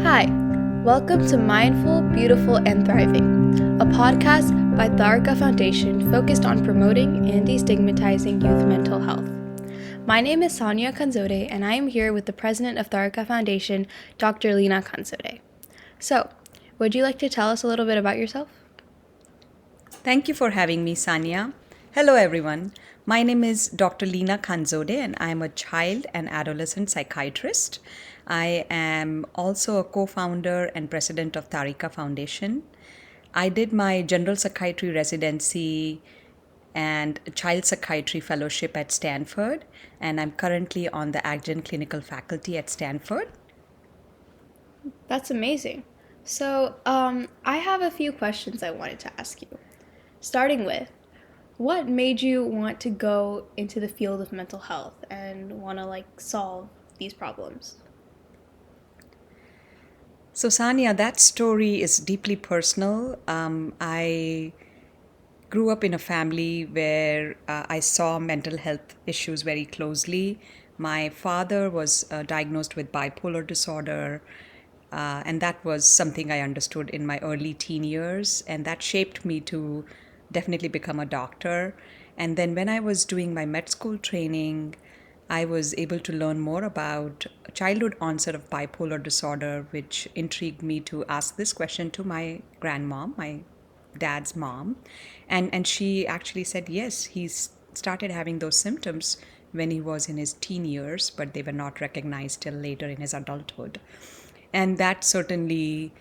Hi, welcome to Mindful, Beautiful, and Thriving, a podcast by Tharaka Foundation focused on promoting and destigmatizing youth mental health. My name is Sonia Kanzode, and I am here with the president of Tharaka Foundation, Dr. Lina Kanzode. So, would you like to tell us a little bit about yourself? Thank you for having me, Sanya. Hello, everyone. My name is Dr. Lina Kanzode, and I am a child and adolescent psychiatrist. I am also a co founder and president of Tarika Foundation. I did my general psychiatry residency and child psychiatry fellowship at Stanford, and I'm currently on the adjunct clinical faculty at Stanford. That's amazing. So, I have a few questions I wanted to ask you. Starting with, what made you want to go into the field of mental health and want to solve these problems? So, Sanya, that story is deeply personal. I grew up in a family where I saw mental health issues very closely. My father was diagnosed with bipolar disorder, and that was something I understood in my early teen years, and that shaped me to definitely become a doctor. And then when I was doing my med school training, I was able to learn more about childhood onset of bipolar disorder, which intrigued me to ask this question to my grandmom, my dad's mom. And she actually said, yes, started having those symptoms when he was in his teen years, but they were not recognized till later in his adulthood. And that certainly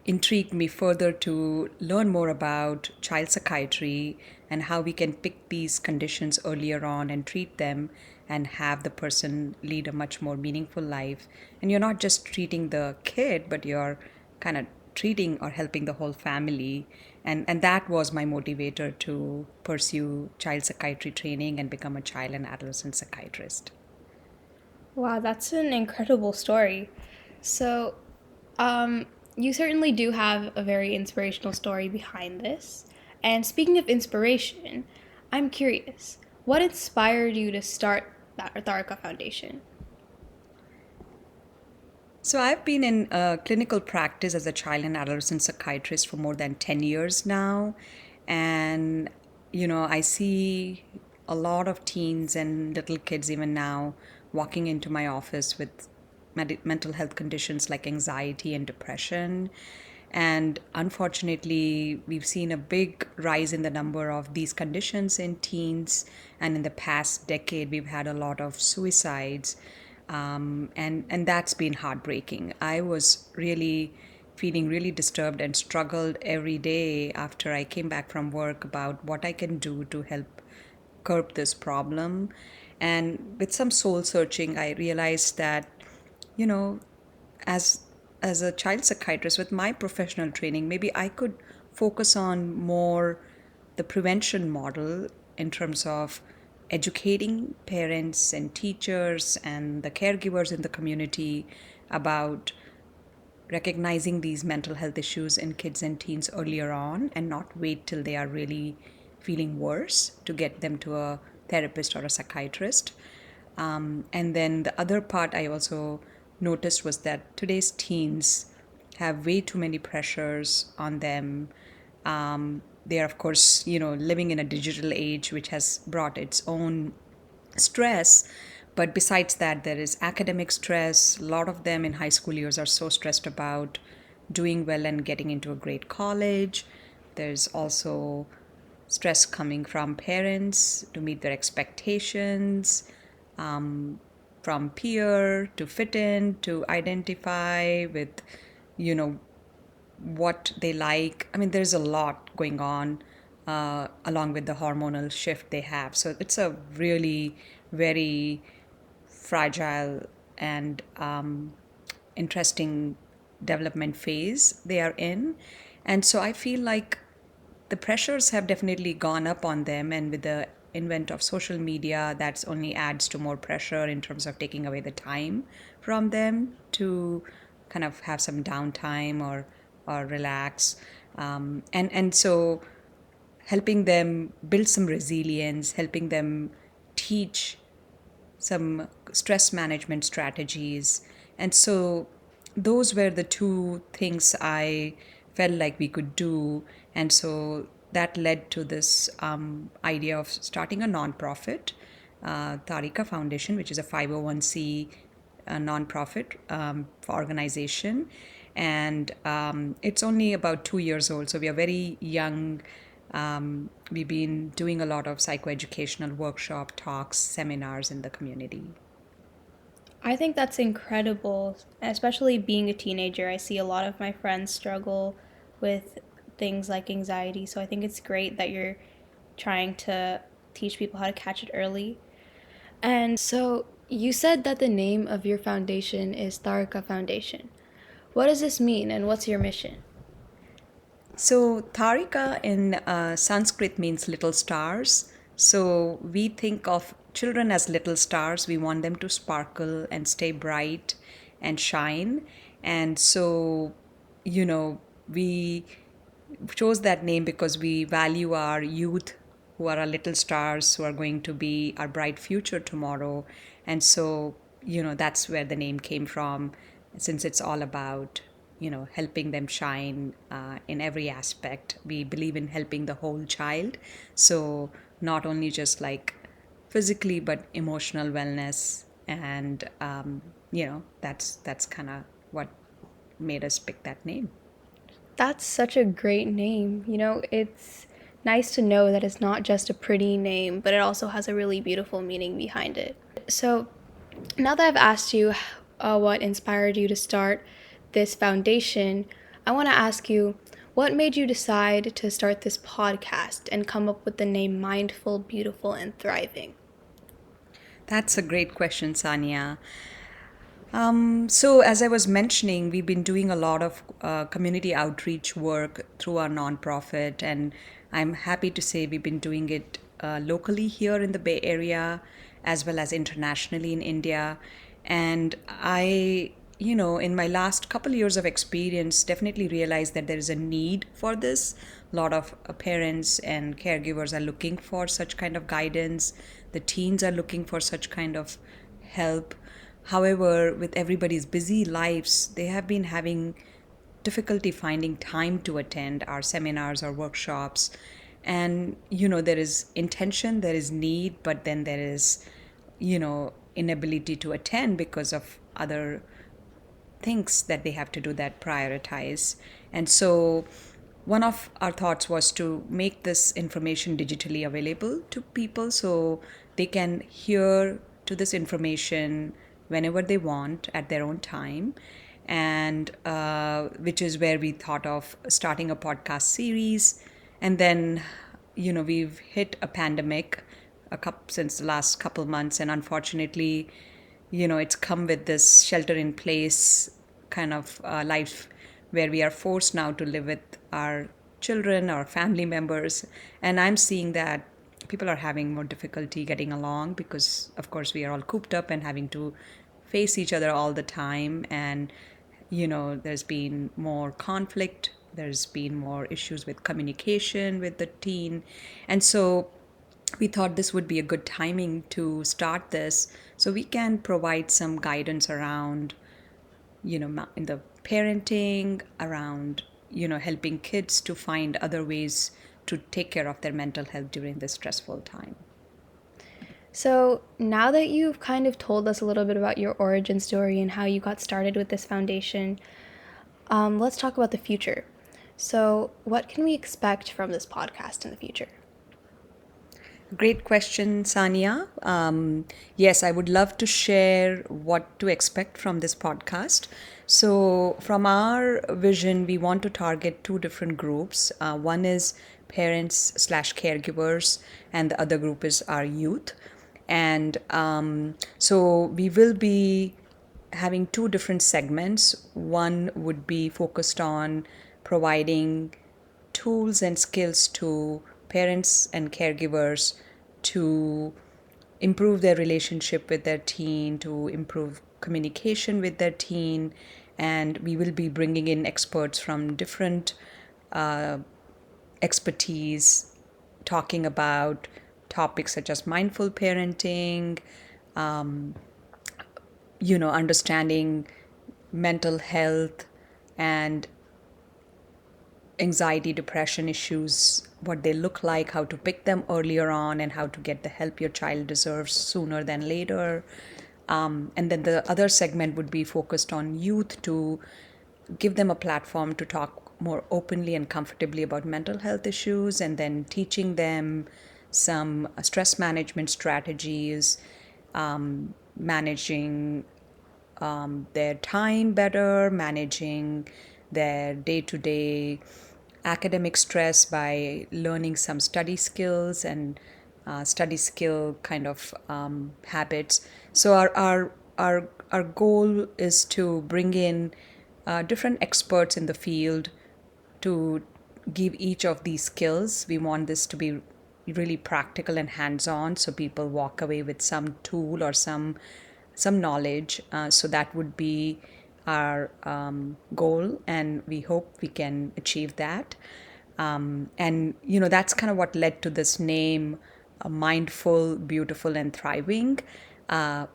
intrigued me further to learn more about child psychiatry and how we can pick these conditions earlier on and treat them and have the person lead a much more meaningful life. And you're not just treating the kid, but you're kind of treating or helping the whole family. And that was my motivator to pursue child psychiatry training and become a child and adolescent psychiatrist. Wow, that's an incredible story. So, um, you certainly do have a very inspirational story behind this. And speaking of inspiration, I'm curious, what inspired you to start that Tharaka Foundation? So, I've been in clinical practice as a child and adolescent psychiatrist for more than 10 years now. And, I see a lot of teens and little kids even now walking into my office with mental health conditions like anxiety and depression. And unfortunately, we've seen a big rise in the number of these conditions in teens. And in the past decade, we've had a lot of suicides. And that's been heartbreaking. I was really feeling really disturbed and struggled every day after I came back from work about what I can do to help curb this problem. And with some soul searching, I realized that, you know, as as a child psychiatrist with my professional training, maybe I could focus on more the prevention model in terms of educating parents and teachers and the caregivers in the community about recognizing these mental health issues in kids and teens earlier on and not wait till they are really feeling worse to get them to a therapist or a psychiatrist. And then the other part I also noticed was that today's teens have way too many pressures on them. They are, of course, living in a digital age, which has brought its own stress. But besides that, there is academic stress. A lot of them in high school years are so stressed about doing well and getting into a great college. There's also stress coming from parents to meet their expectations, from peer to fit in, to identify with, you know, what they like. I mean, there's a lot going on along with the hormonal shift they have. So it's a really very fragile and interesting development phase they are in. And so I feel like the pressures have definitely gone up on them, and with the invent of social media, that's only adds to more pressure in terms of taking away the time from them to kind of have some downtime or relax. And so helping them build some resilience, helping them teach some stress management strategies, And so those were the two things I felt like we could do. And so that led to this idea of starting a nonprofit, Tarika Foundation, which is a 501c nonprofit organization. And it's only about 2 years old, so we are very young. We've been doing a lot of psychoeducational workshop talks, seminars in the community. I think that's incredible, especially being a teenager. I see a lot of my friends struggle with things like anxiety, so I think it's great that you're trying to teach people how to catch it early. And so you said that the name of your foundation is Tharaka Foundation. What does this mean and what's your mission? So, Tarika in Sanskrit means little stars. So, we think of children as little stars. We want them to sparkle and stay bright and shine. And so, we chose that name because we value our youth, who are our little stars, who are going to be our bright future tomorrow. And so, that's where the name came from, since it's all about helping them shine in every aspect. We believe in helping the whole child, so not only just like physically but emotional wellness. And that's kind of what made us pick that name. That's such a great name. It's nice to know that it's not just a pretty name, but it also has a really beautiful meaning behind it. So, now that I've asked you what inspired you to start this foundation, I want to ask you, what made you decide to start this podcast and come up with the name Mindful, Beautiful, and Thriving? That's a great question, Sania. So, as I was mentioning, we've been doing a lot of community outreach work through our nonprofit, and I'm happy to say we've been doing it locally here in the Bay Area as well as internationally in India. And I, in my last couple years of experience, definitely realized that there is a need for this. A lot of parents and caregivers are looking for such kind of guidance. The teens are looking for such kind of help. However, with everybody's busy lives, they have been having difficulty finding time to attend our seminars or workshops. And, there is intention, there is need, but then there is, inability to attend because of other things that they have to do that prioritize. And so, one of our thoughts was to make this information digitally available to people so they can hear to this information whenever they want at their own time. And which is where we thought of starting a podcast series. And then, we've hit a pandemic since the last couple months, and unfortunately, it's come with this shelter in place kind of life where we are forced now to live with our children, our family members. And I'm seeing that people are having more difficulty getting along because, of course, we are all cooped up and having to face each other all the time. And, there's been more conflict, there's been more issues with communication with the teen. And so we thought this would be a good timing to start this so we can provide some guidance around, in the parenting, around, helping kids to find other ways to take care of their mental health during this stressful time. So, now that you've kind of told us a little bit about your origin story and how you got started with this foundation, let's talk about the future. So, what can we expect from this podcast in the future? Great question, Sania. Yes, I would love to share what to expect from this podcast. So, from our vision, we want to target two different groups. One is parents/slash caregivers, and the other group is our youth. And so, we will be having two different segments. One would be focused on providing tools and skills to parents and caregivers to improve their relationship with their teen, to improve communication with their teen. And we will be bringing in experts from different expertise, talking about topics such as mindful parenting, understanding mental health and anxiety, depression issues, what they look like, how to pick them earlier on, and how to get the help your child deserves sooner than later. And then the other segment would be focused on youth to give them a platform to talk more openly and comfortably about mental health issues, and then teaching them some stress management strategies, managing their time better, managing their day to day academic stress by learning some study skills and study skill kind of habits. So our goal is to bring in different experts in the field to give each of these skills. We want this to be really practical and hands-on, so people walk away with some tool or some knowledge. So that would be our goal, and we hope we can achieve that. And that's kind of what led to this name, Mindful, Beautiful, and Thriving.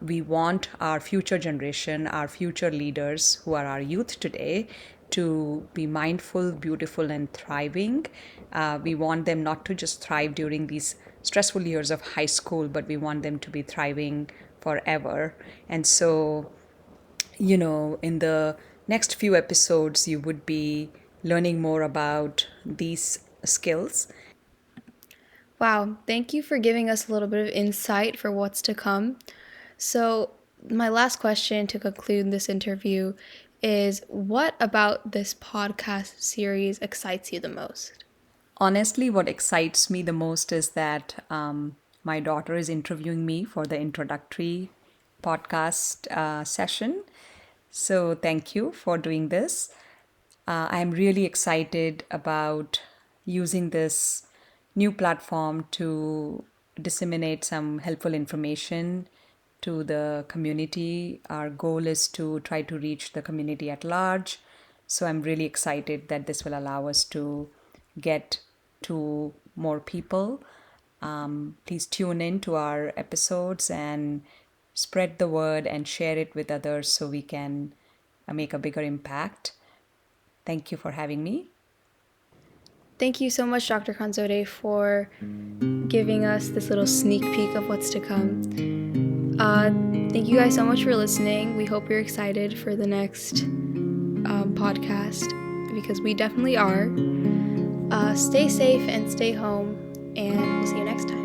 We want our future generation, our future leaders who are our youth today, to be mindful, beautiful, and thriving. We want them not to just thrive during these stressful years of high school, but we want them to be thriving forever. And so, in the next few episodes, you would be learning more about these skills. Wow, thank you for giving us a little bit of insight for what's to come. So, my last question to conclude this interview is, what about this podcast series excites you the most? Honestly, what excites me the most is that my daughter is interviewing me for the introductory podcast session. So, thank you for doing this. I'm really excited about using this new platform to disseminate some helpful information to the community. Our goal is to try to reach the community at large. So I'm really excited that this will allow us to get to more people. Please tune in to our episodes and spread the word and share it with others so we can make a bigger impact. Thank you for having me. Thank you so much, Dr. Khanzode, for giving us this little sneak peek of what's to come. Thank you guys so much for listening. We hope you're excited for the next podcast, because we definitely are. Stay safe and stay home, and we'll see you next time.